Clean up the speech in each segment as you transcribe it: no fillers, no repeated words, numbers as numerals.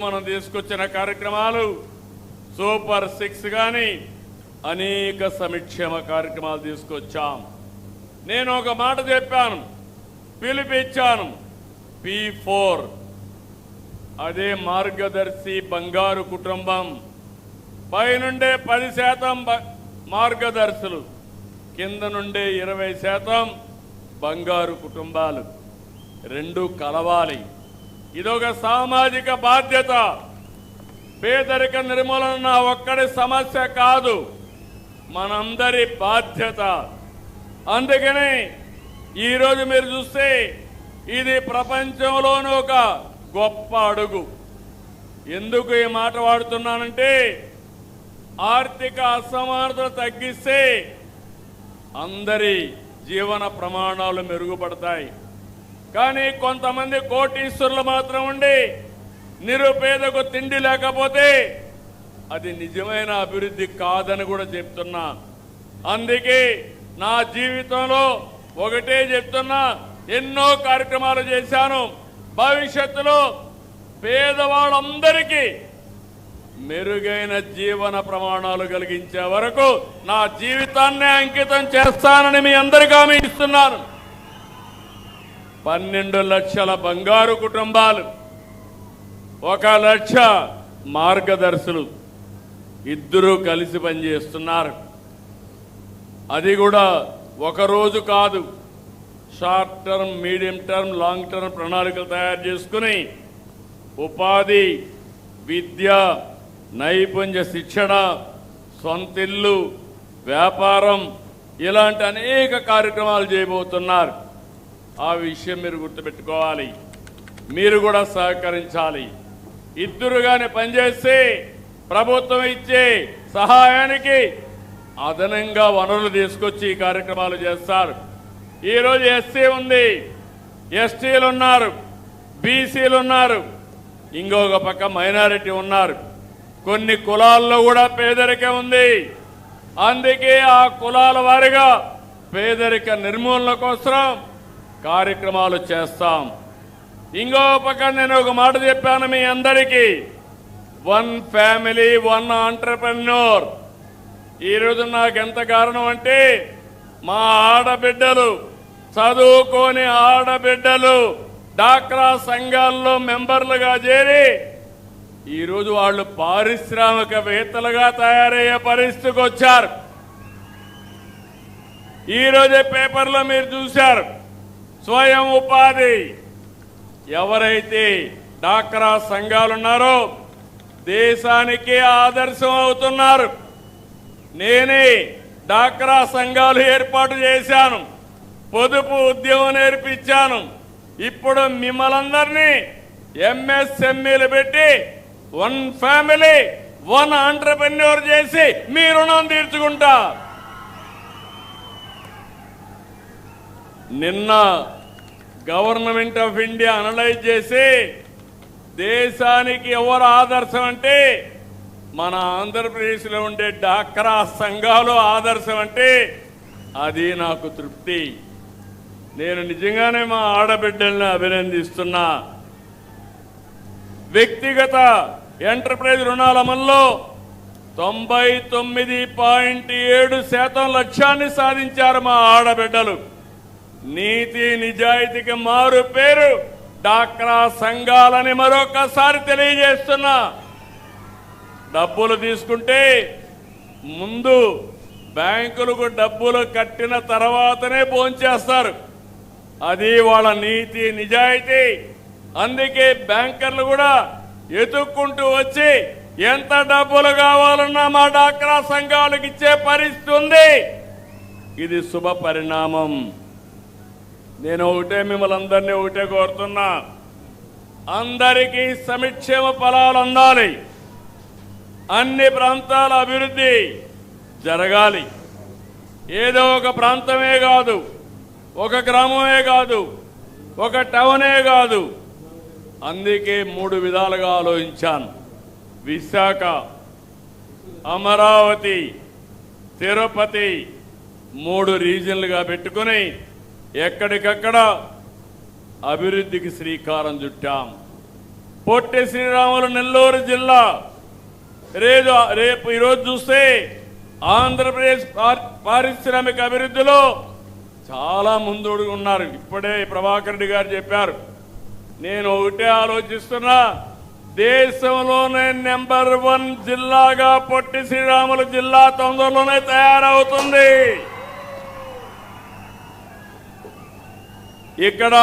మనం తీసుకొచ్చిన కార్యక్రమాలు సూపర్ 6 గాని అనేక సంక్షేమ కార్యక్రమాలు తీసుకొచ్చాం. నేను ఒక మాట చెప్పాను, పిలిపిచ్చాను, P4 అదే మార్గదర్శి బంగారు కుటుంబం. పైనుండే 10% మార్గదర్శులు, కింద నుండే 20% బంగారు కుటుంబాలు. రెండు కలవాలి. ఇదొక సామాజిక బాధ్యత. పేదరిక నిర్మూలన నా ఒక్కడి సమస్య కాదు, మనందరి బాధ్యత. అందుకని ఈరోజు మీరు చూస్తే ఇది ప్రపంచంలోనూ ఒక గొప్ప అడుగు. ఎందుకు ఈ మాట వాడుతున్నానంటే, ఆర్థిక అసమానతలు తగ్గిస్తే అందరి జీవన ప్రమాణాలు మెరుగుపడతాయి. కానీ కొంతమంది కోటీశ్వరులు మాత్రం ఉండి నిరుపేదకు తిండి లేకపోతే అది నిజమైన అభివృద్ధి కాదని కూడా చెప్తున్నా. అందుకే నా జీవితంలో ఒకటే చెప్తున్నా, ఎన్నో కార్యక్రమాలు చేశాను. భవిష్యత్తులో పేదవాళ్ళందరికీ మెరుగైన జీవన ప్రమాణాలు కలిగించే వరకు నా జీవితాన్ని అంకితం చేస్తానని మీ అందరికీ హామీ ఇస్తున్నాను. 12 లక్షల బంగారు కుటుంబాలు, 1 లక్ష మార్గదర్శులు, ఇద్దరూ కలిసి పనిచేస్తున్నారు. అది కూడా ఒకరోజు కాదు, short term, medium term, long term ప్రణాళికలు తయారు చేసుకుని ఉపాధి, విద్య, నైపుణ్య శిక్షణ, సొంతిల్లు, వ్యాపారం ఇలాంటి అనేక కార్యక్రమాలు చేయబోతున్నారు. ఆ విషయం మీరు గుర్తుపెట్టుకోవాలి. మీరు కూడా సహకరించాలి. ఇద్దరుగానే పనిచేస్తే ప్రభుత్వం ఇచ్చే సహాయానికి అదనంగా వనరులు తీసుకొచ్చి ఈ కార్యక్రమాలు చేస్తారు. ఈరోజు ఎస్సీ ఉంది, ఎస్టీలు ఉన్నారు, బీసీలు ఉన్నారు, ఇంకొక పక్క మైనారిటీ ఉన్నారు. కొన్ని కులాల్లో కూడా పేదరికం ఉంది. అందుకే ఆ కులాల వారిగా పేదరిక నిర్మూలన కోసం కార్యక్రమాలు చేస్తాం. ఇంకో పక్క నేను ఒక మాట చెప్పాను మీ అందరికీ, 1 ఫ్యామిలీ 1 ఎంటర్‌ప్రెన్యూర్. ఈరోజు నాకు ఎంత కారణం అంటే, మా ఆడబిడ్డలు, చదువుకోని ఆడబిడ్డలు డాక్రా సంఘాల్లో మెంబర్లుగా చేరి ఈరోజు వాళ్ళు పారిశ్రామికవేత్తలుగా తయారయ్యే పరిస్థితికి వచ్చారు. ఈరోజే పేపర్లో మీరు చూశారు, స్వయం ఉపాధి. ఎవరైతే డాక్రా సంఘాలున్నారో దేశానికి ఆదర్శం అవుతున్నారు. నేనే డాక్రా సంఘాలు ఏర్పాటు చేశాను, పొదుపు ఉద్యమం నేర్పించాను. ఇప్పుడు మిమ్మల్ందరినీ ఎంఎస్ఎంఈలు పెట్టి 1 ఫ్యామిలీ 1 ఎంటర్‌ప్రెన్యూర్ చేసి మీ రుణం తీర్చుకుంటా. నిన్న గవర్నమెంట్ ఆఫ్ ఇండియా అనలైజ్ చేసి దేశానికి ఎవరు ఆదర్శం అంటే మన ఆంధ్రప్రదేశ్లో ఉండే డాక్రా సంఘాలు ఆదర్శం అంటే అది నాకు తృప్తి. నేను నిజంగానే మా ఆడబిడ్డల్ని అభినందిస్తున్నా. వ్యక్తిగత ఎంటర్ప్రైజ్ రుణాల అమల్లో 99.7% లక్ష్యాన్ని సాధించారు మా ఆడబిడ్డలు. నీతి నిజాయితీకి మారు పేరు డాక్రా సంఘాలని మరొకసారి తెలియజేస్తున్నా. డబ్బులు తీసుకుంటే ముందు బ్యాంకులకు డబ్బులు కట్టిన తర్వాతనే భోంచేస్తారు. అది వాళ్ళ నీతి నిజాయితీ. అందుకే బ్యాంకర్లు కూడా ఎతుక్కుంటూ వచ్చి ఎంత డబ్బులు కావాలన్నా మా డాక్రా సంఘాలకు ఇచ్చే పరిస్థితి ఉంది. ఇది శుభ పరిణామం. నేను మిమ్మల్ని అందరినీ ఒకటే కోరుతున్నా, అందరికీ సంక్షేమ ఫలాలు అందాలి, అన్ని ప్రాంతాల అభివృద్ధి జరగాలి. ఏదో ఒక ప్రాంతమే కాదు, ఒక గ్రామమే కాదు, ఒక టౌనే కాదు. అందుకే 3 విధాలుగా ఆలోచించాను. విశాఖ, అమరావతి, తిరుపతి 3 రీజన్లుగా పెట్టుకుని ఎక్కడికక్కడ అభివృద్ధికి శ్రీకారం చుట్టాం. పొట్టి శ్రీరాములు నెల్లూరు జిల్లా రేపు ఈరోజు చూస్తే ఆంధ్రప్రదేశ్ పారిశ్రామిక అభివృద్ధిలో చాలా ముందుడు ఉన్నారు. ఇప్పుడే ప్రభాకర్ రెడ్డి గారు చెప్పారు. నేను ఒకటే ఆలోచిస్తున్నా, దేశంలోనే నెంబర్ 1 జిల్లాగా పొట్టి శ్రీరాములు జిల్లా తొందరలోనే తయారవుతుంది. ఇక్కడ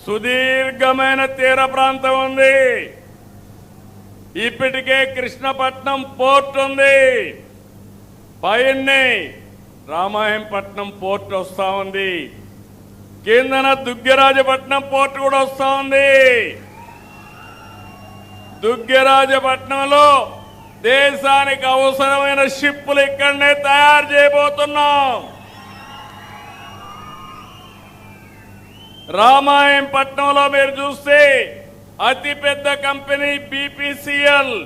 సుదీర్ఘమైన తీర ప్రాంతం ఉంది. ఇప్పటికే కృష్ణపట్నం పోర్ట్ ఉంది. పైనే రామాయంపట్నం పోర్ట్ వస్తా ఉంది. కిందన దుగ్గరాజపట్నం పోర్ట్ కూడా వస్తా ఉంది. దుగ్గరాజపట్నంలో దేశానికి అవసరమైన షిప్పులు ఇక్కడనే తయారు చేయబోతున్నాం. రామాయంపట్నంలో మీరు చూస్తే అతిపెద్ద కంపెనీ బీపీసీఎల్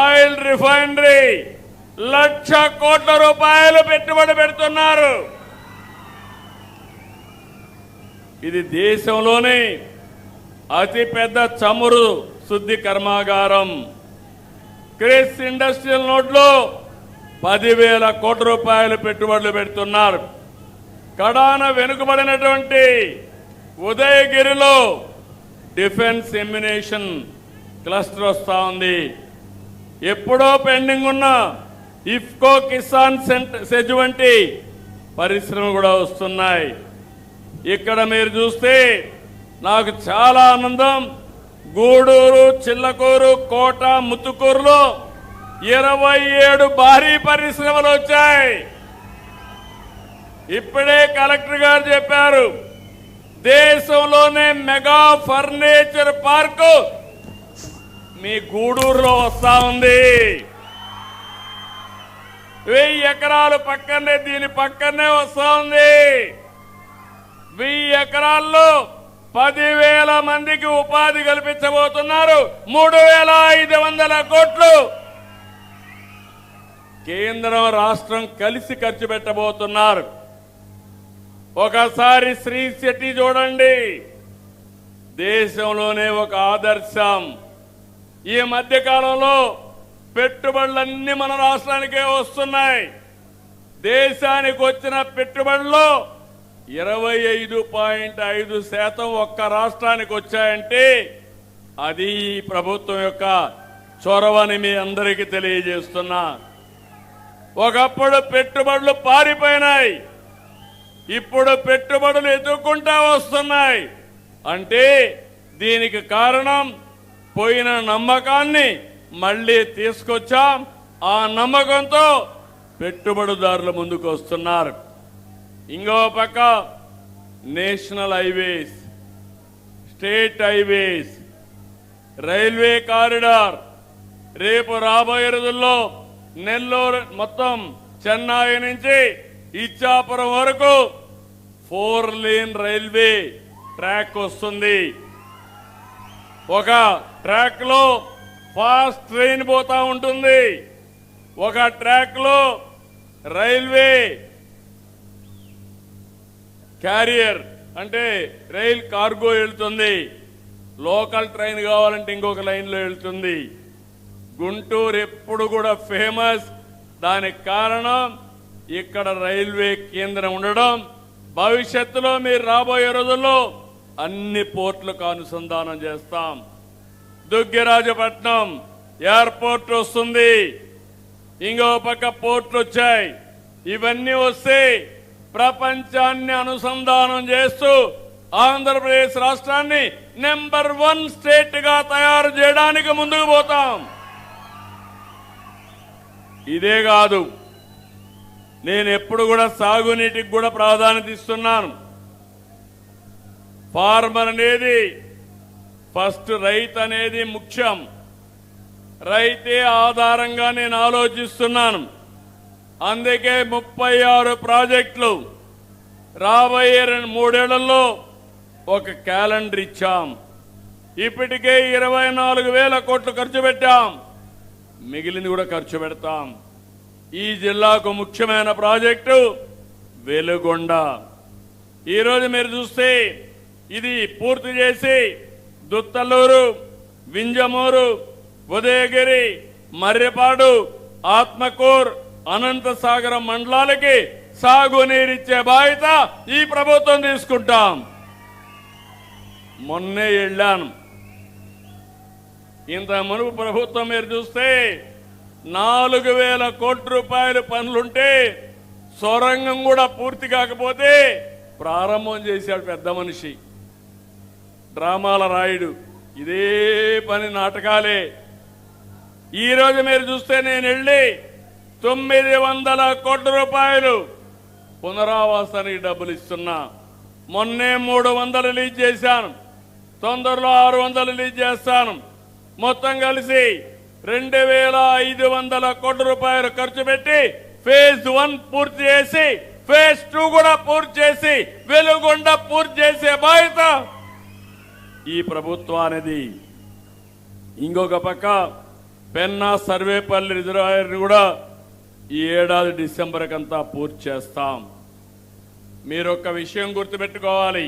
ఆయిల్ రిఫైనరీ 1,00,000 కోట్ల రూపాయలు పెట్టుబడి పెడుతున్నారు. ఇది దేశంలోనే అతిపెద్ద చమురు శుద్ధి కర్మాగారం. క్రిస్ ఇండస్ట్రియల్ నోట్లో 10,000 కోట్ల రూపాయలు పెట్టుబడులు పెడుతున్నారు. కడాన వెనుకబడినటువంటి ఉదయగిరిలో డిఫెన్స్ ఎమ్యునేషన్ క్లస్టర్ వస్తూ ఉంది. ఎప్పుడో పెండింగ్ ఉన్న ఇఫ్కో కిసాన్ సెజ్ వంటి పరిశ్రమలు కూడా వస్తున్నాయి. ఇక్కడ మీరు చూస్తే నాకు చాలా ఆనందం. గూడూరు, చిల్లకూరు, కోట, ముత్తుకూరులో 27 భారీ పరిశ్రమలు వచ్చాయి. ఇప్పుడే కలెక్టర్ గారు చెప్పారు, దేశంలోనే మెగా ఫర్నిచర్ పార్కు మీ గూడూరులో వస్తా ఉంది. 1000 ఎకరాలు పక్కనే, దీని పక్కనే వస్తా ఉంది. 1000 ఎకరాల్లో 10,000 మందికి ఉపాధి కల్పించబోతున్నారు. 3,500 కోట్లు కేంద్రం రాష్ట్రం కలిసి ఖర్చు పెట్టబోతున్నారు. ఒకసారి శ్రీ సిటీ చూడండి, దేశంలోనే ఒక ఆదర్శం. ఈ మధ్య కాలంలో పెట్టుబడులన్నీ మన రాష్ట్రానికే వస్తున్నాయి. దేశానికి వచ్చిన పెట్టుబడుల్లో 25.5% ఒక్క రాష్ట్రానికి వచ్చాయంటే అది ఈ ప్రభుత్వం యొక్క చొరవని మీ అందరికీ తెలియజేస్తున్నా. ఒకప్పుడు పెట్టుబడులు పారిపోయినాయి, ఇప్పుడు పెట్టుబడులు ఎదుర్కొంటా వస్తున్నాయి. అంటే దీనికి కారణం పోయిన నమ్మకాన్ని మళ్ళీ తీసుకొచ్చాం. ఆ నమ్మకంతో పెట్టుబడిదారులు ముందుకు వస్తున్నారు. ఇంకో పక్క national highways, state highways, railway corridor, రేపు రాబోయే రోజుల్లో నెల్లూరు మొత్తం చెన్నై నుంచి ఇచ్చాపురం వరకు 4 లేన్ రైల్వే ట్రాక్ వస్తుంది. ఒక ట్రాక్ లో ఫాస్ట్ ట్రైన్ పోతా ఉంటుంది, ఒక ట్రాక్ లో రైల్వే క్యారియర్ అంటే రైల్ కార్గో వెళ్తుంది. లోకల్ ట్రైన్ కావాలంటే ఇంకొక లైన్లో వెళ్తుంది. గుంటూరు ఎప్పుడు కూడా ఫేమస్. దానికి కారణం ఇక్కడ రైల్వే కేంద్రం ఉండడం. భవిష్యత్తులో మీరు రాబోయే రోజుల్లో అన్ని పోర్టులకు అనుసంధానం చేస్తాం. దుగ్గరాజపట్నం ఎయిర్పోర్ట్ వస్తుంది, ఇంకో పక్క పోర్టులు వచ్చాయి. ఇవన్నీ వస్తే ప్రపంచాన్ని అనుసంధానం చేస్తూ ఆంధ్రప్రదేశ్ రాష్ట్రాన్ని నెంబర్ 1 స్టేట్ గా తయారు చేయడానికి ముందుకు పోతాం. ఇదే కాదు, నేను ఎప్పుడు కూడా సాగునీటికి కూడా ప్రాధాన్యత ఇస్తున్నాను. ఫార్మర్ అనేది ఫస్ట్, రైతు అనేది ముఖ్యం. రైతే ఆధారంగా నేను ఆలోచిస్తున్నాను. అందుకే 36 ప్రాజెక్టులు రాబోయే 3 ఏళ్లలో ఒక క్యాలెండర్ ఇచ్చాం. ఇప్పటికే 24,000 కోట్లు ఖర్చు పెట్టాం, మిగిలింది కూడా ఖర్చు పెడతాం. ఈ జిల్లాకు ముఖ్యమైన ప్రాజెక్టు వెలుగొండ. ఈరోజు మీరు చూస్తే ఇది పూర్తి చేసి దుత్తలూరు, వింజమూరు, ఉదయగిరి, మర్రిపాడు, ఆత్మకూర్, అనంతసాగరం మండలాలకి సాగునీరిచ్చే బాధ్యత ఈ ప్రభుత్వం తీసుకుంటాం. మొన్నే వెళ్ళాను. ఇంత మునుపు ప్రభుత్వం మీరు చూస్తే 4,000 కోట్ల రూపాయలు పనులుంటే సొరంగం కూడా పూర్తి కాకపోతే ప్రారంభం చేశాడు పెద్ద మనిషి డ్రామాల రాయుడు. ఇదే పని నాటకాలే. ఈరోజు మీరు చూస్తే నేను వెళ్ళి 900 కోట్ల రూపాయలు పునరావాసానికి డబ్బులు ఇస్తున్నా. మొన్నే 300 రిలీజ్ చేశాను. తొందరలో 600 రిలీజ్ చేస్తాను. మొత్తం కలిసి 2,500 కోట్ల రూపాయలు ఖర్చు పెట్టి ఫేజ్ 1 పూర్తి చేసి ఫేజ్ 2 కూడా పూర్తి చేసి వెలుగొండ పూర్తి చేసే బాధ్యత ఈ ప్రభుత్వానిది. ఇంకొక పక్క పెన్నా సర్వేపల్లి రిజర్వాయర్ని కూడా ఈ ఏడాది డిసెంబర్ కంతా పూర్తి చేస్తాం. మీరు ఒక విషయం గుర్తుపెట్టుకోవాలి,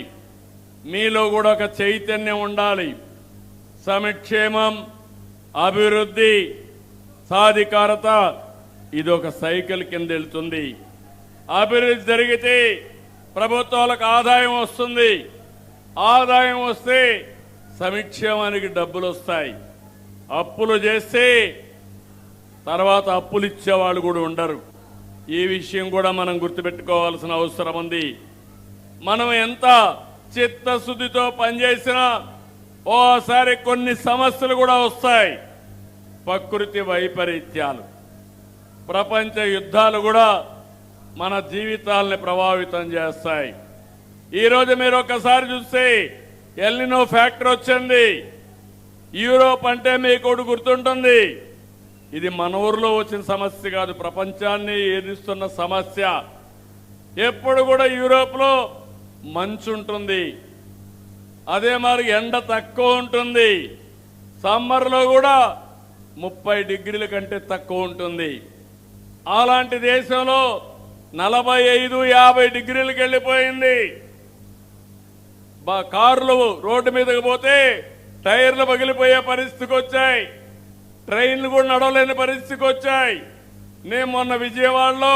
మీలో కూడా ఒక చైతన్యం ఉండాలి. సంక్షేమం, అభివృద్ధి, సాధికారత ఇది ఒక సైకిల్ కింద వెళ్తుంది. అభివృద్ధి జరిగితే ప్రభుత్వాలకు ఆదాయం వస్తుంది. ఆదాయం వస్తే సంక్షేమానికి డబ్బులు వస్తాయి. అప్పులు చేస్తే తర్వాత అప్పులు ఇచ్చేవాళ్ళు కూడా ఉండరు. ఈ విషయం కూడా మనం గుర్తుపెట్టుకోవాల్సిన అవసరం ఉంది. మనం ఎంత చిత్తశుద్ధితో పనిచేసినా ఓసారి కొన్ని సమస్యలు కూడా వస్తాయి. ప్రకృతి వైపరీత్యాలు, ప్రపంచ యుద్ధాలు కూడా మన జీవితాలని ప్రభావితం చేస్తాయి. ఈరోజు మీరు ఒకసారి చూస్తే ఎల్నినో ఫ్యాక్టర్ వచ్చింది. యూరోప్ అంటే మీకు ఒకటి గుర్తుంటుంది, ఇది మన ఊర్లో వచ్చిన సమస్య కాదు, ప్రపంచాన్ని ఎదుర్కొన్న సమస్య. ఎప్పుడు కూడా యూరోప్లో మంచు ఉంటుంది, అదే మరి ఎండ తక్కువ ఉంటుంది. సమ్మర్లో కూడా 30 డిగ్రీల కంటే తక్కువ ఉంటుంది. అలాంటి దేశంలో 45-50 డిగ్రీలకు వెళ్ళిపోయింది. కార్లు రోడ్డు మీదకి పోతే టైర్లు పగిలిపోయే పరిస్థితికి వచ్చాయి. ట్రైన్లు కూడా నడవలేని పరిస్థితికి వచ్చాయి. నేను మొన్న విజయవాడలో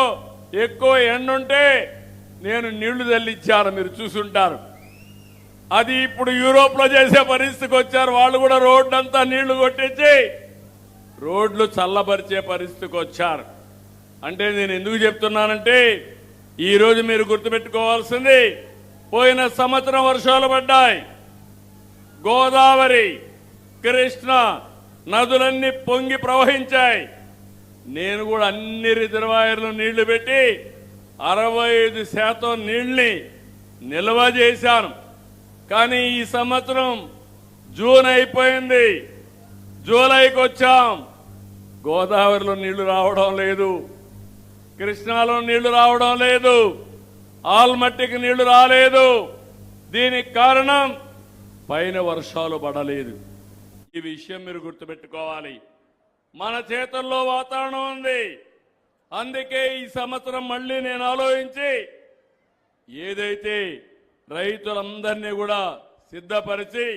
ఎక్కువ ఎండ ఉంటే నేను నీళ్లు చల్లించాను, మీరు చూసుంటారు. అది ఇప్పుడు యూరోప్లో చేసే పరిస్థితికి వచ్చారు. వాళ్ళు కూడా రోడ్డు అంతా నీళ్లు కొట్టించి రోడ్లు చల్లబరిచే పరిస్థితికి వచ్చారు. అంటే నేను ఎందుకు చెప్తున్నానంటే ఈరోజు మీరు గుర్తుపెట్టుకోవాల్సింది, పోయిన సంవత్సరం వర్షాలు పడ్డాయి. గోదావరి, కృష్ణ నదులన్నీ పొంగి ప్రవహించాయి. నేను కూడా అన్ని రిజర్వాయర్లు నీళ్లు పెట్టి 65% నీళ్ని నిల్వ చేశాను. కానీ ఈ సంవత్సరం జూన్ అయిపోయింది, జూలైకి వచ్చాం, గోదావరిలో నీళ్లు రావడం లేదు, కృష్ణాలో నీళ్లు రావడం లేదు, ఆల్మట్టికి నీళ్లు రాలేదు. దీనికి కారణం పైన వర్షాలు పడలేదు. ఈ విషయం మీరు గుర్తుపెట్టుకోవాలి. మన చేతుల్లో వాతావరణం ఉంది. అందుకే ఈ సంవత్సరం మళ్ళీ నేను ఆలోచించి ఏదైతే రైతులందరినీ కూడా సిద్ధపరిచి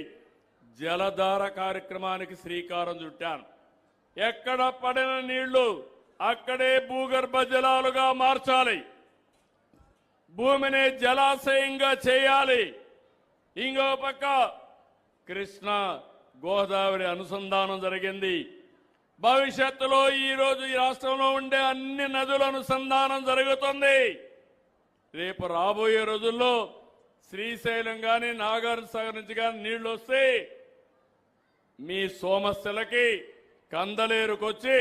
జలధార కార్యక్రమానికి శ్రీకారం చుట్టాను. ఎక్కడ పడిన నీళ్లు అక్కడే భూగర్భ జలాలుగా మార్చాలి, భూమిని జలాశయంగా చేయాలి. ఇంకో పక్క కృష్ణ గోదావరి అనుసంధానం జరిగింది. భవిష్యత్తులో ఈరోజు ఈ రాష్ట్రంలో ఉండే అన్ని నదుల అనుసంధానం జరుగుతుంది. రేపు రాబోయే రోజుల్లో శ్రీశైలం కానీ నాగార్జునసాగర్ నుంచి కానీ నీళ్లు వస్తే మీ సోమస్యలకి కందలేరుకొచ్చి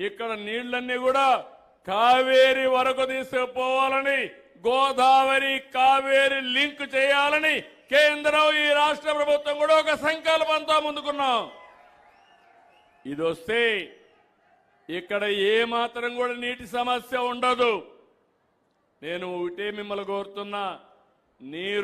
ఇక్కడ నీళ్లన్నీ కూడా కావేరి వరకు తీసుకుపోవాలని, గోదావరి కావేరి లింక్ చేయాలని కేంద్రం ఈ రాష్ట్ర ప్రభుత్వం కూడా ఒక సంకల్పంతో ముందుకున్నాం. ఇది వస్తే ఇక్కడ ఏ మాత్రం కూడా నీటి సమస్య ఉండదు. నేను ఒకటే మిమ్మల్ని కోరుతున్నా, నీరు